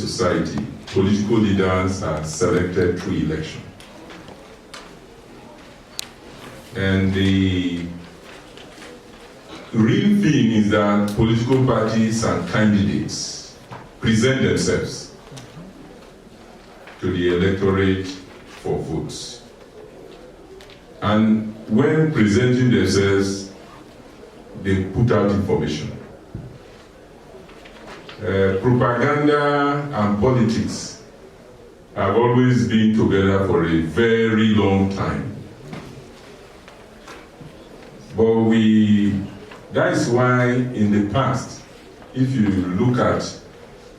society, political leaders are selected through election. And the real thing is that political parties and candidates present themselves to the electorate for votes. And when presenting themselves, they put out information. Propaganda and politics have always been together for a very long time. But that is why in the past, if you look at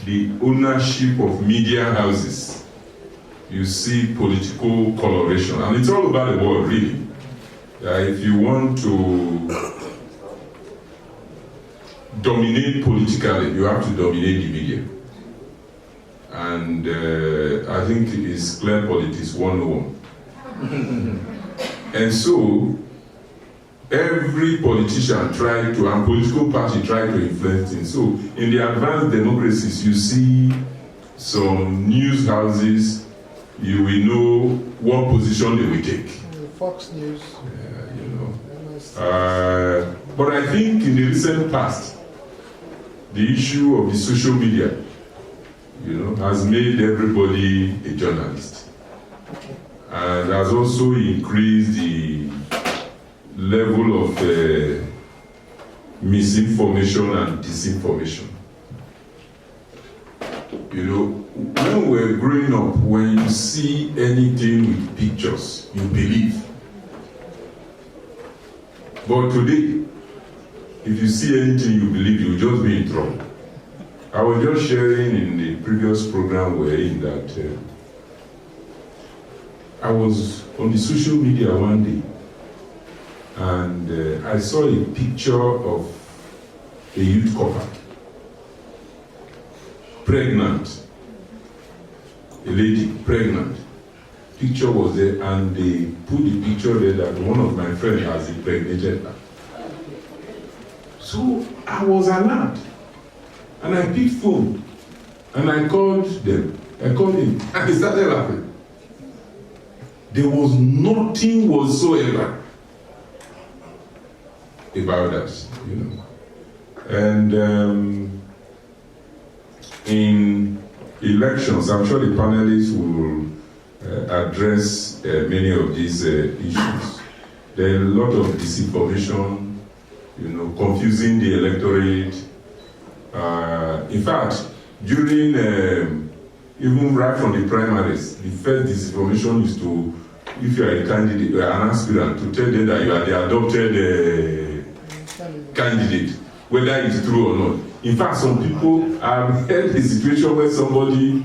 the ownership of media houses, you see political coloration, and it's all over the world, really. If you want to dominate politically, you have to dominate the media. And I think it's clear politics 101. And so, every politician tried to, and political party tried to influence things. So, in the advanced democracies, you see some news houses, you will know what position they will take. Fox News. You know. But I think in the recent past, the issue of the social media, has made everybody a journalist, and has also increased the level of misinformation and disinformation. When we're growing up, when you see anything with pictures, you believe. But today, if you see anything you believe, you'll just be in trouble. I was just sharing in the previous program we're in that I was on the social media one day, and I saw a picture of a youth couple, pregnant, a lady pregnant. Picture was there, and they put the picture there that one of my friends has impregnated her. So I was alarmed, and I picked phone, and I called them. I called him, and they started laughing. There was nothing whatsoever about us, And in elections, I'm sure the panelists will address many of these issues. There are a lot of disinformation, confusing the electorate. In fact, during, even right from the primaries, the first disinformation is to, if you are a candidate, an aspirant, to tell them that you are the adopted candidate, whether it's true or not. In fact, some people have held a situation where somebody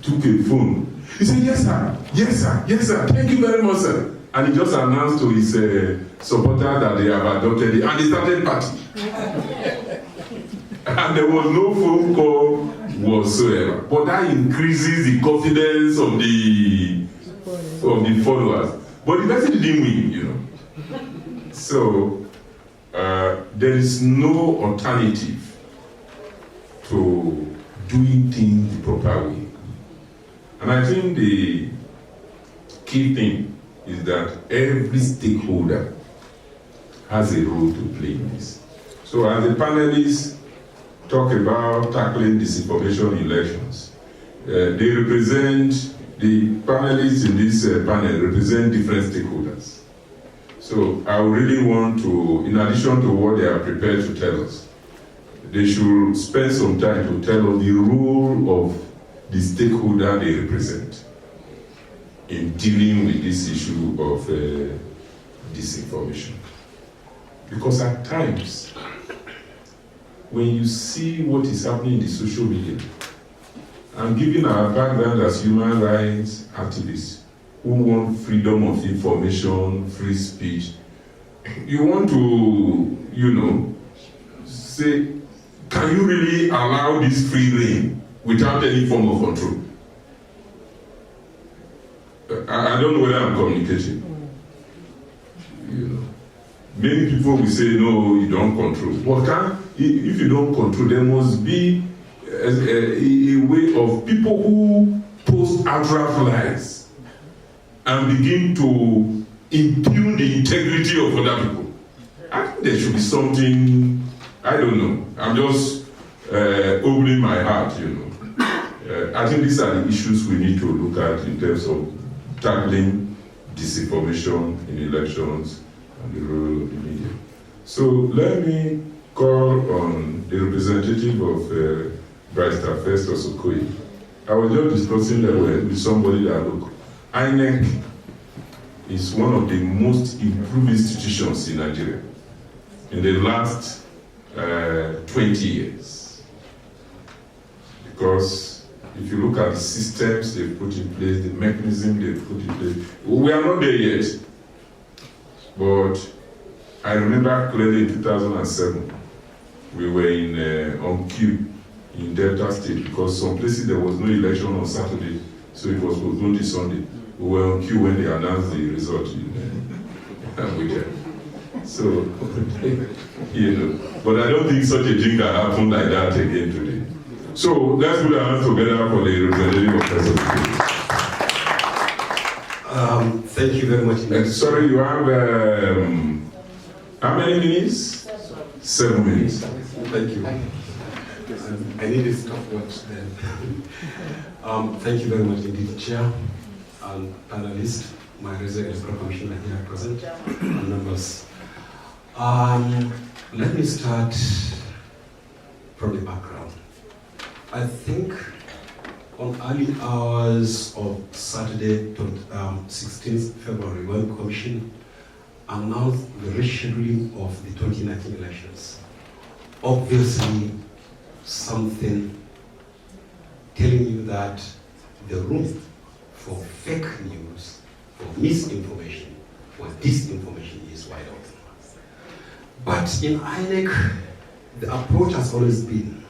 took a phone. He said, yes, sir, yes, sir, yes, sir, thank you very much, sir. And he just announced to his supporter that they have adopted it, and they started party. And there was no phone call whatsoever. But that increases the confidence of the followers. But the person didn't win, So there is no alternative to doing things the proper way. And I think the key thing is that every stakeholder has a role to play in this. So as the panelists talk about tackling disinformation in elections, they represent, the panelists in this panel represent different stakeholders. So I really want to, in addition to what they are prepared to tell us, they should spend some time to tell us the role of the stakeholder they represent in dealing with this issue of disinformation. Because at times, when you see what is happening in the social media, and given our background as human rights activists who want freedom of information, free speech, you want to, say, can you really allow this free reign without any form of control? I don't know whether I'm communicating. Many people will say, no, you don't control. But if you don't control, there must be a way of people who post outright lies and begin to impugn the integrity of other people. I think there should be something, I don't know, I'm just opening my heart, you know. I think these are the issues we need to look at in terms of tackling disinformation in elections and the role of the media. So let me call on the representative of Barrister Festus Okoye. I was just discussing that with somebody that, look, INEC is one of the most improved institutions in Nigeria in the last 20 years. Because if you look at the systems they've put in place, the mechanism they've put in place, we are not there yet. But I remember clearly in 2007, we were on queue in Delta State because some places there was no election on Saturday, so it was postponed to Sunday. We were on queue when they announced the result in Abuja. So, you know, but I don't think such a thing can happen like that again today. So let's put our hands together for the representative of President. Thank you very much. Sorry, you have how many minutes? 7 minutes. Thank you. I need a stopwatch then. Thank you very much indeed, Chair and panelists, my resident commissioner here present, and members. Let me start from the background. I think on early hours of Saturday, 16th February, when the Commission announced the rescheduling of the 2019 elections, obviously something telling you that the room for fake news, for misinformation, for disinformation is wide open. But in INEC, the approach has always been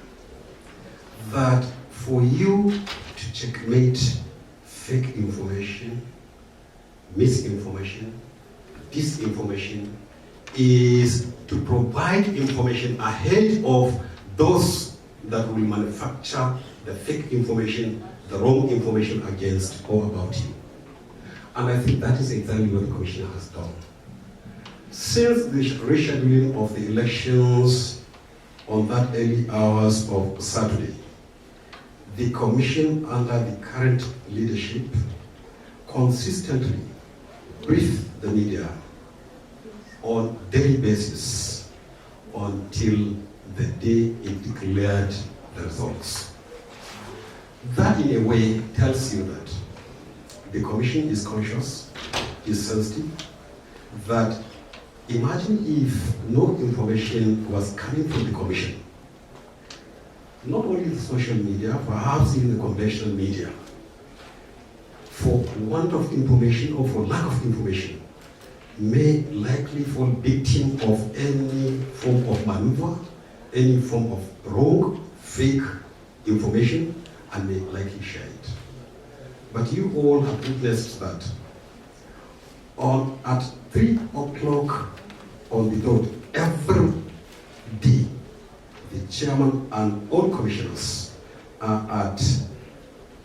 that for you to checkmate fake information, misinformation, disinformation, is to provide information ahead of those that will manufacture the fake information, the wrong information against or about you. And I think that is exactly what the Commission has done. Since the rescheduling of the elections on that early hours of Saturday, the Commission under the current leadership consistently briefed the media on daily basis until the day it declared the results. That in a way tells you that the Commission is conscious, is sensitive, that imagine if no information was coming from the Commission, not only the social media, perhaps even the conventional media, for want of information or for lack of information, may likely fall victim of any form of maneuver, any form of wrong, fake information, and may likely share it. But you all have witnessed that at 3 o'clock on the dot, every day, the chairman and all commissioners are at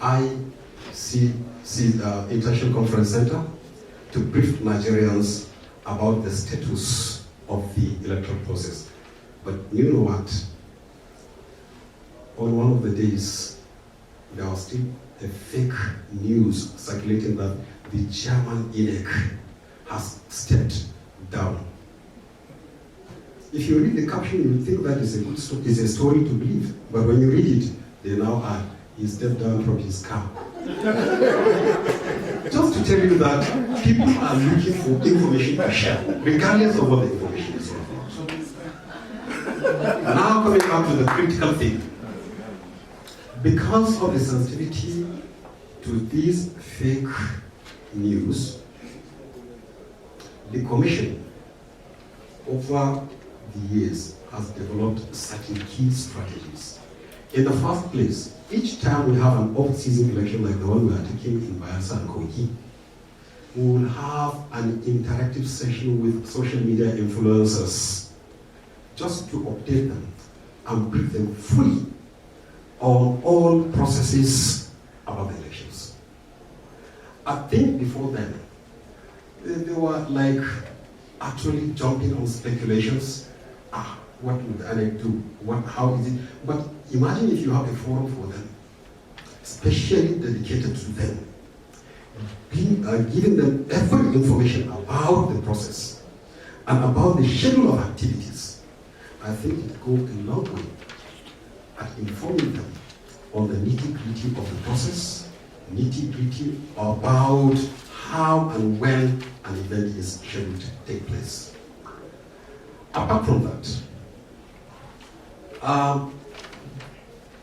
ICC International Conference Center to brief Nigerians about the status of the electoral process. But you know what? On one of the days, there was still a fake news circulating that the chairman INEC has stepped down. If you read the caption, you think that is a good story, is a story to believe. But when you read it, they now add, he stepped down from his car. Just to tell you that people are looking for information to share, regardless of what the information is about. Now coming back to the critical thing. Because of the sensitivity to these fake news, the Commission over the years has developed certain key strategies. In the first place, each time we have an off-season election like the one we are taking in Bayelsa and Kogi, we will have an interactive session with social media influencers just to update them and brief them fully on all processes about the elections. I think before then, they were like actually jumping on speculations. What would INEC do? How is it? But imagine if you have a forum for them, specially dedicated to them, giving them every information about the process and about the schedule of activities. I think it goes a long way at informing them on the nitty-gritty of the process, nitty-gritty about how and when an event is scheduled to take place. Apart from that,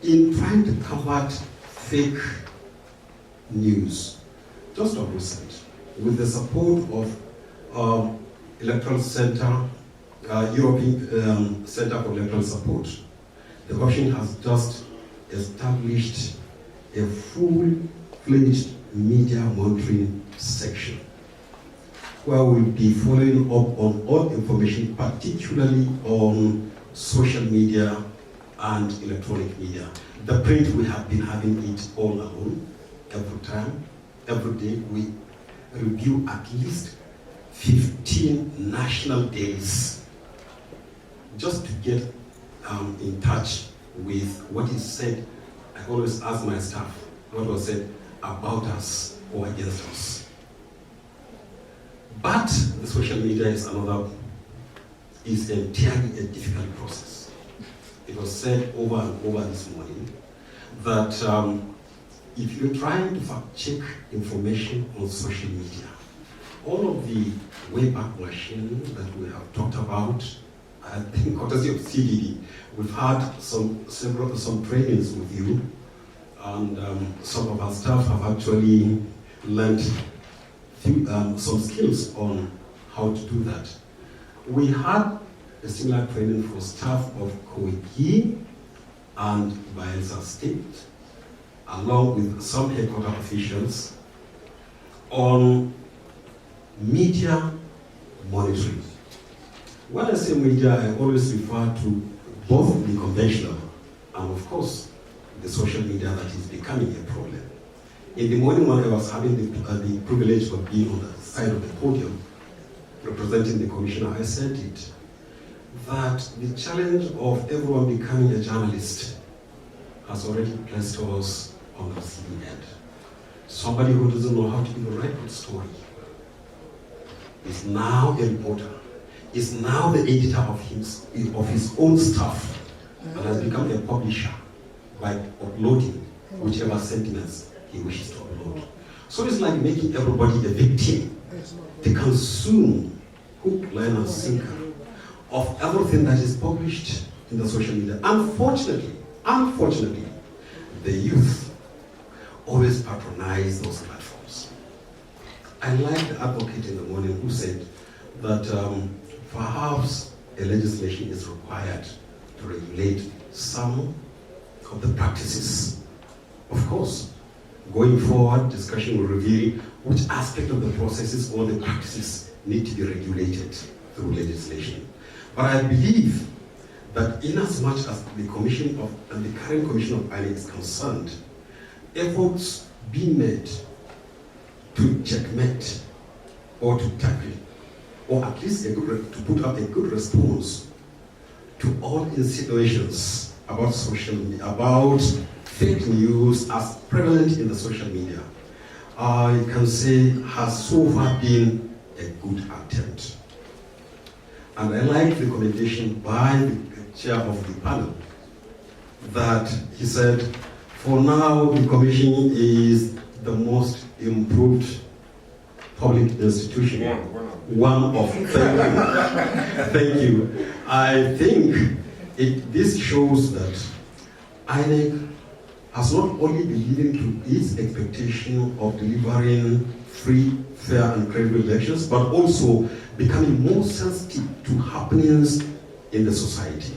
in trying to combat fake news, just of recent, with the support of Electoral Center, European Center for Electoral Support, the Commission has just established a full-fledged media monitoring section where we'll be following up on all information, particularly on social media and electronic media. The print, we have been having it all along, every time, every day. We review at least 15 national days just to get in touch with what is said. I always ask my staff what was said about us or against us. But the social media is entirely a difficult process. It was said over and over this morning that if you're trying to fact-check information on social media, all of the Wayback Machine that we have talked about, I think courtesy of CDD, we've had some trainings with you, and some of our staff have actually learned some skills on how to do that. We had a similar training for staff of Kogi and Bayelsa State, along with some headquarter officials, on media monitoring. When I say media, I always refer to both the conventional and, of course, the social media that is becoming a problem. In the morning when I was having the privilege of being on the side of the podium, representing the commissioner, I said it, that the challenge of everyone becoming a journalist has already placed us on the receiving end. Somebody who doesn't know how to give a right story is now a reporter, is now the editor of his own stuff, and has become a publisher by uploading whichever sentiments he wishes to upload. So it's like making everybody a victim. They consume hook, line, and sinker of everything that is published in the social media. Unfortunately, the youth always patronize those platforms. I like the advocate in the morning who said that perhaps a legislation is required to regulate some of the practices. Of course, going forward, discussion will reveal which aspect of the processes or the practices need to be regulated through legislation. But I believe that in as much as the commission and the current commission of INEC is concerned, efforts being made to checkmate or to tackle, or at least to put up a good response to all insinuations about social media, about fake news as prevalent in the social media, I can say has so far been a good attempt. And I like the commendation by the chair of the panel that he said, for now the commission is the most improved public institution. One of thank you. I think this shows that INEC has not only been living to its expectation of delivering free, fair, and credible elections, but also becoming more sensitive to happenings in the society.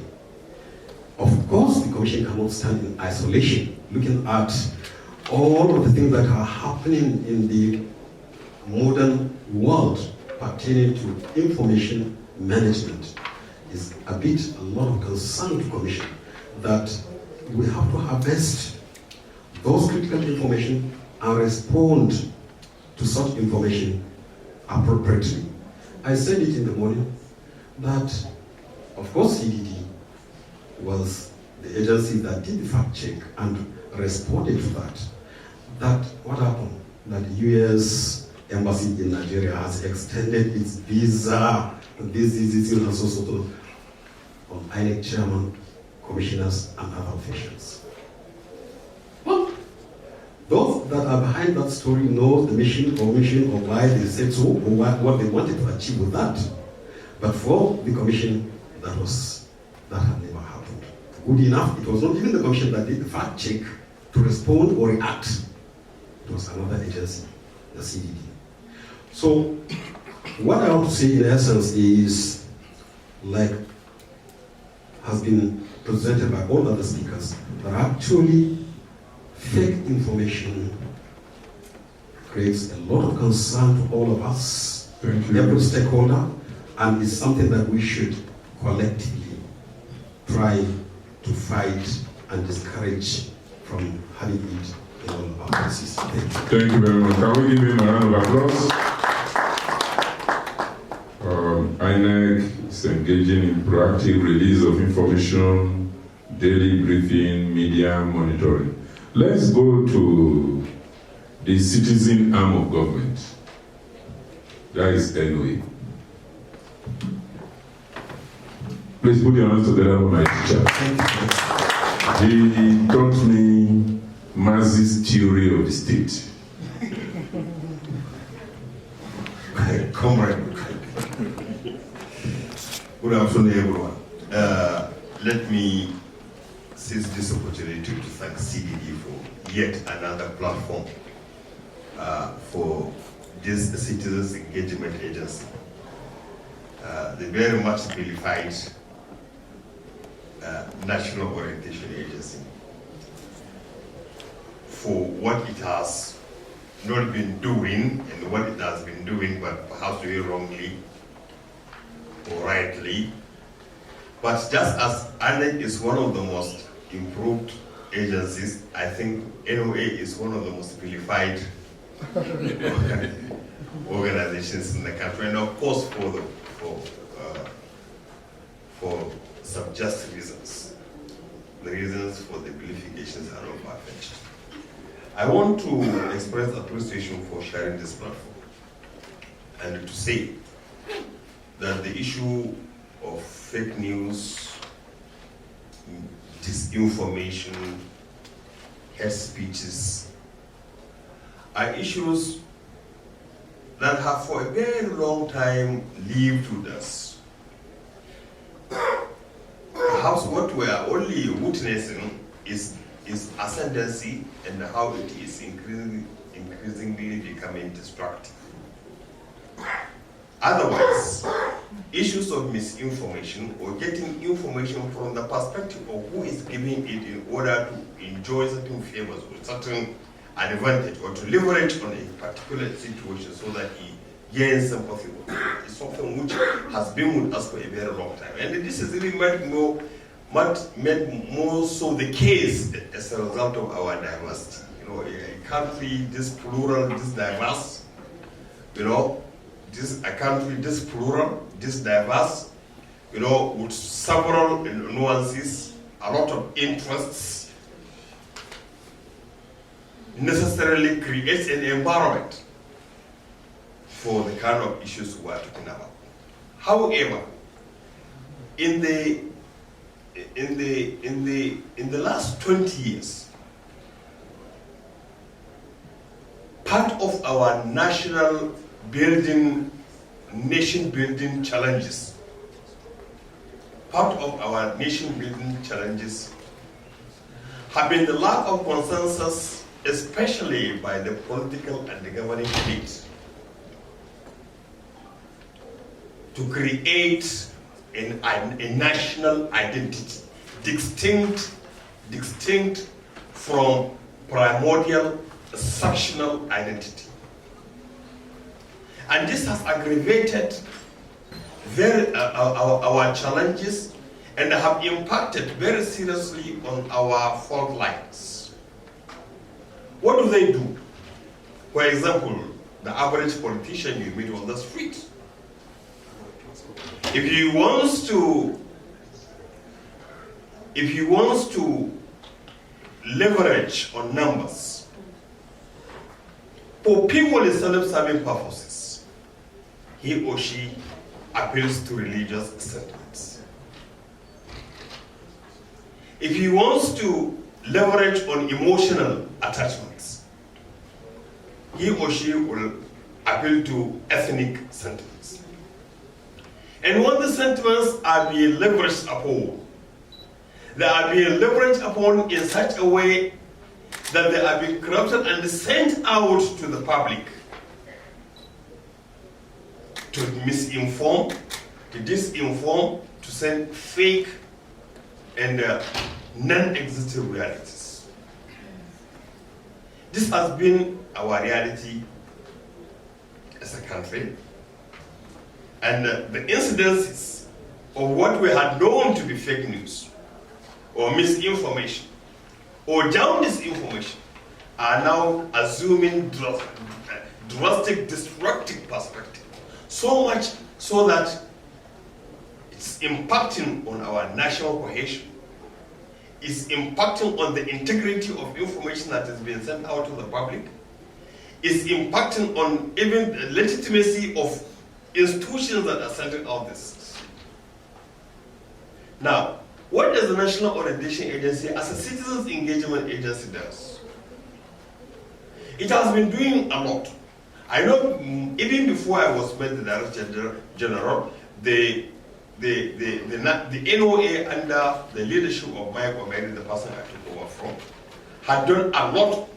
Of course, the Commission cannot stand in isolation, looking at all of the things that are happening in the modern world pertaining to information management. Is a lot of concern to Commission that we have to harvest those critical information and respond to such information appropriately. I said it in the morning that, of course, CDD was the agency that did the fact check and responded to that. That what happened? That the US Embassy in Nigeria has extended its visa to this and so on INEC chairman, commissioners, and other officials. Well, those that are behind that story know the mission or why they said so, or what they wanted to achieve with that. But for the commission, that had never happened. Good enough, it was not even the commission that did the fact check to respond or react. It was another agency, the CDD. So, what I want to say in essence is, like has been presented by all other speakers, that actually fake information creates a lot of concern to all of us, every stakeholder, and is something that we should collectively try to fight and discourage from having it in all of our places. Thank you very much. Can we give him a round of applause? INEC is engaging in proactive release of information, daily briefing, media monitoring. Let's go to the citizen arm of government. That is NOA. Please put your hands together for my teacher. He taught me Mazi's theory of the state. Comrade. Good afternoon, everyone. Let me seize this opportunity to thank CDD for yet another platform for this Citizens Engagement Agency. The very much vilified National Orientation Agency for what it has not been doing and what it has been doing, but perhaps doing wrongly or rightly. But just as INEC is one of the most improved agencies, I think NOA is one of the most vilified organizations in the country, and of course for some just reasons. The reasons for the vilifications are not far-fetched. I want to express appreciation for sharing this platform and to say that the issue of fake news, disinformation, hate speeches are issues that have for a very long time lived with us. Perhaps what we are only witnessing is ascendancy and how it is increasingly becoming destructive. Otherwise, issues of misinformation or getting information from the perspective of who is giving it in order to enjoy certain favors or certain advantage or to leverage on a particular situation so that he gains sympathy is something which has been with us for a very long time. And this is really made more so the case as a result of our diversity. You know, a country this plural, this diverse, you know, a country this plural, this diverse, you know, with several nuances, a lot of interests, necessarily creates an environment for the kind of issues we are talking about. However, in the last 20 years, part of our nation building challenges, have been the lack of consensus, especially by the political and the governing elite, to create a national identity, distinct from primordial sectional identity. And this has aggravated our challenges and have impacted very seriously on our fault lines. What do they do? For example, the average politician you meet on the street, if he wants to leverage on numbers for purely self-serving purposes, he or she appeals to religious sentiments. If he wants to leverage on emotional attachments, he or she will appeal to ethnic sentiments. And when the sentiments are being leveraged upon, they are being leveraged upon in such a way that they are being corrupted and sent out to the public to misinform, to disinform, to send fake and non-existent realities. This has been our reality as a country, and the incidences of what we had known to be fake news or misinformation or jaundiced information are now assuming drastic destructive perspective, so much so that it's impacting on our national cohesion, it's impacting on the integrity of information that is being sent out to the public, it's impacting on even the legitimacy of institutions that are sending out this. Now, what does the National Orientation Agency as a citizens engagement agency does? It has been doing a lot. I know even before I was made the Director General, the NOA under the leadership of Mike Omeri, the person I took over from, had done a lot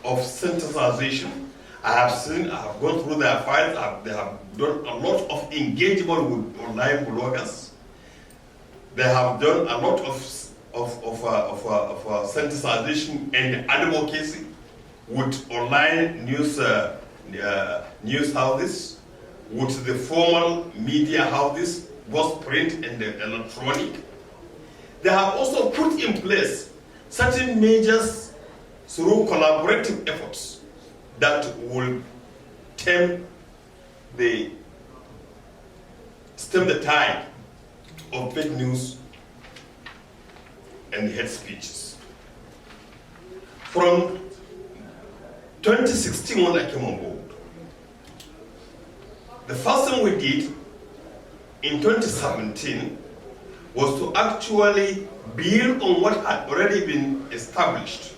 of sensitization. I have gone through their files, they have done a lot of engagement with online bloggers. They have done a lot of sensitization and advocacy with online news houses, with the formal media houses, both print and electronic. They have also put in place certain measures through collaborative efforts that will stem the tide of fake news and hate speeches. From 2016, when I came on board, the first thing we did in 2017 was to actually build on what had already been established,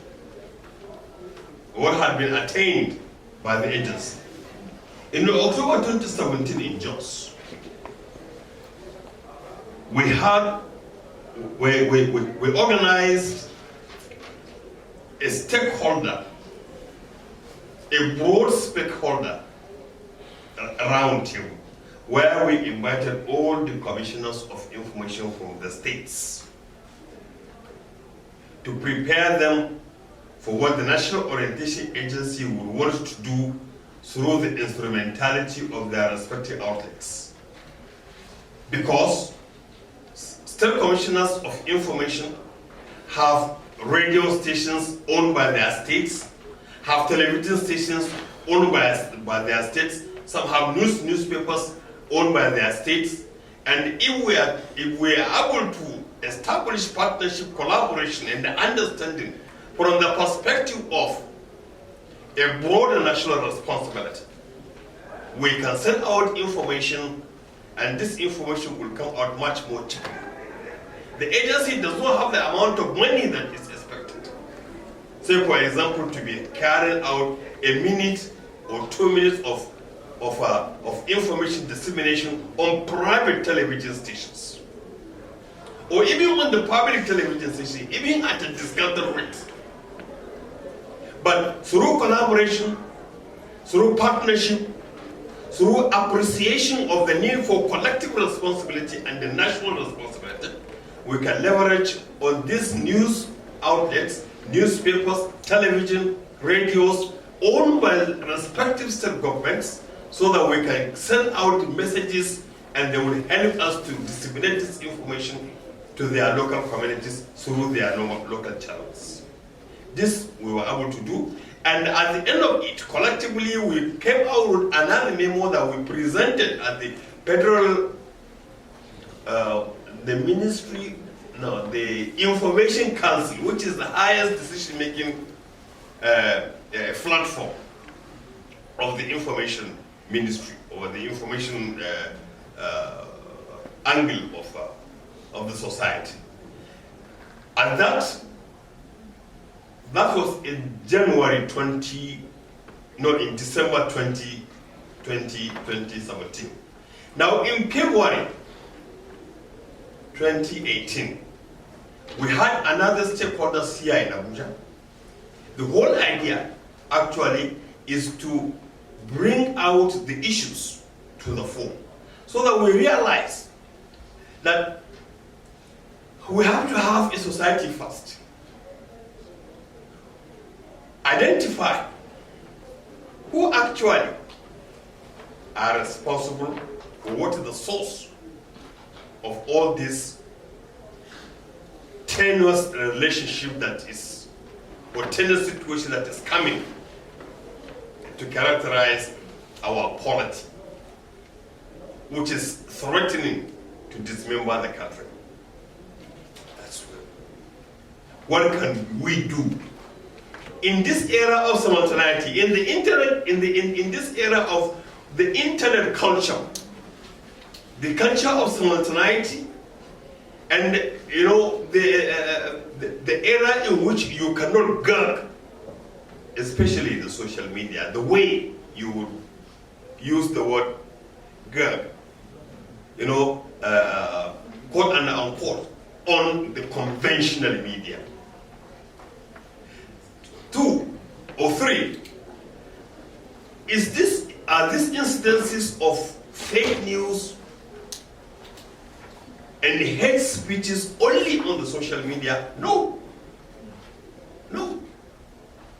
what had been attained by the agency. In October 2017 in Jos, we organized a stakeholder, a broad stakeholder round table, where we invited all the commissioners of information from the states to prepare them for what the National Orientation Agency would want to do through the instrumentality of their respective outlets. Because state commissioners of information have radio stations owned by their states, have television stations owned by their states, some have newspapers owned by their states, and if we are able to establish partnership, collaboration, and understanding from the perspective of a broader national responsibility, we can send out information, and this information will come out much more cheaply. The agency does not have the amount of money that is expected. Say, for example, to be carrying out a minute or 2 minutes of information dissemination on private television stations, or even on the public television station, even at a discounted rate. But through collaboration, through partnership, through appreciation of the need for collective responsibility and the national responsibility, we can leverage on these news outlets, newspapers, television, radios, owned by respective state governments, so that we can send out messages and they will help us to disseminate this information to their local communities through their local channels. This we were able to do, and at the end of it, collectively, we came out with another memo that we presented at the federal, the Information Council, which is the highest decision-making platform of the information ministry, or the information angle of the society. And that was in December 2017. Now in February 2018, we had another stakeholders here in Abuja. The whole idea actually is to bring out the issues to the fore, so that we realize that we have to have a society first. Identify who actually are responsible for what is the source of all this tenuous relationship that is, or tenuous situation that is coming to characterize our polity, which is threatening to dismember the country. That's what can we do in this era of simultaneity, in the internet, in this era of the internet culture, the culture of simultaneity, and the era in which you cannot gag, especially the social media, the way you would use the word gag, quote and unquote, on the conventional media. 2 or 3, are these instances of fake news and hate speeches only on the social media? No.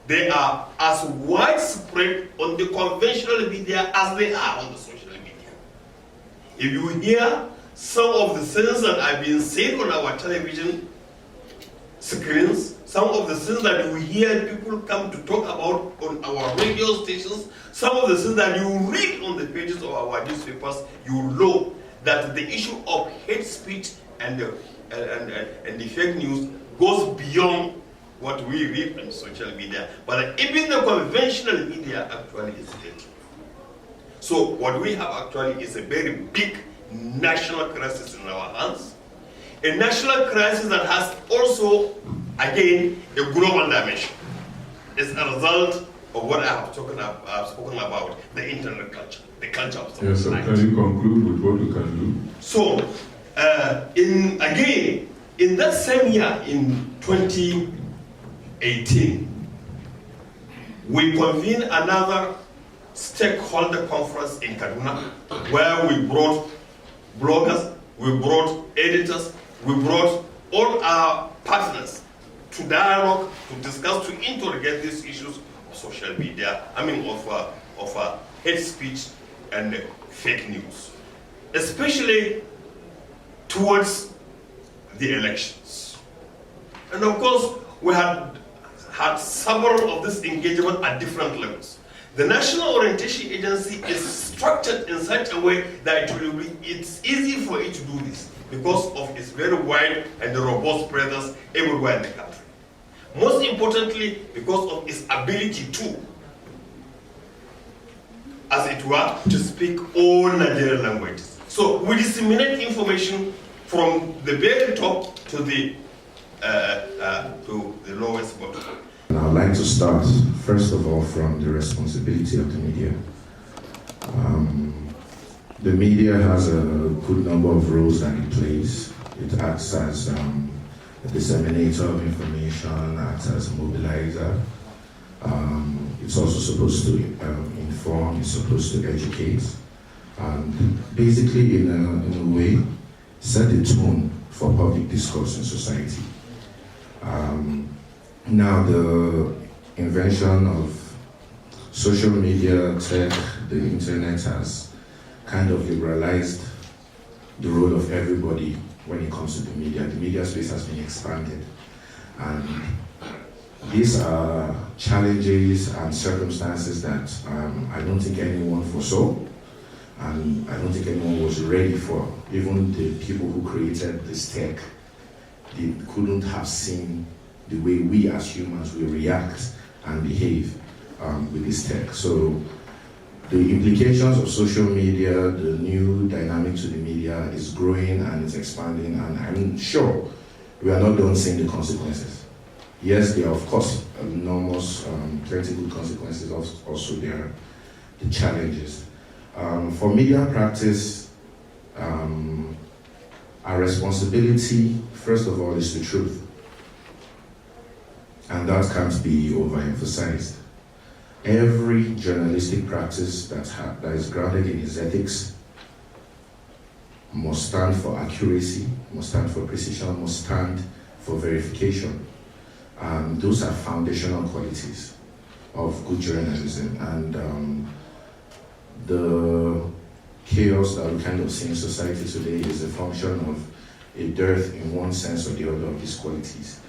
They are as widespread on the conventional media as they are on the social media. If you hear some of the things that have been said on our television screens, some of the things that we hear people come to talk about on our radio stations, some of the things that you read on the pages of our newspapers, you know that the issue of hate speech and the fake news goes beyond what we read on social media. But even the conventional media actually is hate. So what we have actually is a very big national crisis in our hands. A national crisis that has also, again, a global dimension. It's a result of what I have spoken about, the internet culture, the culture of yes, so can you conclude with what we can do? So, in that same year, in 2018, we convened another stakeholder conference in Kaduna, where we brought bloggers, we brought editors, we brought all our partners to dialogue, to discuss, to interrogate these issues of social media, of hate speech and fake news, especially towards the elections. And of course, we had several of this engagement at different levels. The National Orientation Agency is structured in such a way that it's easy for it to do this because of its very wide and robust presence everywhere in the country. Most importantly, because of its ability to, as it were, to speak all Nigerian languages. So we disseminate information from the very top to the lowest bottom. I'd like to start, first of all, from the responsibility of the media. The media has a good number of roles that it plays. It acts as a disseminator of information, acts as a mobilizer. It's also supposed to inform, it's supposed to educate, and basically, in a way, set the tone for public discourse in society. Now, the invention of social media, tech, the internet has kind of liberalized the role of everybody when it comes to the media space has been expanded. And these are challenges and circumstances that I don't think anyone foresaw, and I don't think anyone was ready for. Even the people who created this tech, they couldn't have seen the way we as humans will react and behave with this tech. So the implications of social media, the new dynamic to the media is growing and it's expanding, and I'm sure we are not done seeing the consequences. Yes, there are of course enormous, plenty good consequences, also there are the challenges. For media practice, our responsibility, first of all, is the truth. And that can't be overemphasized. Every journalistic practice that is grounded in its ethics must stand for accuracy, must stand for precision, must stand for verification. Those are foundational qualities of good journalism. And the chaos that we kind of see in society today is a function of a dearth in one sense or the other of these qualities.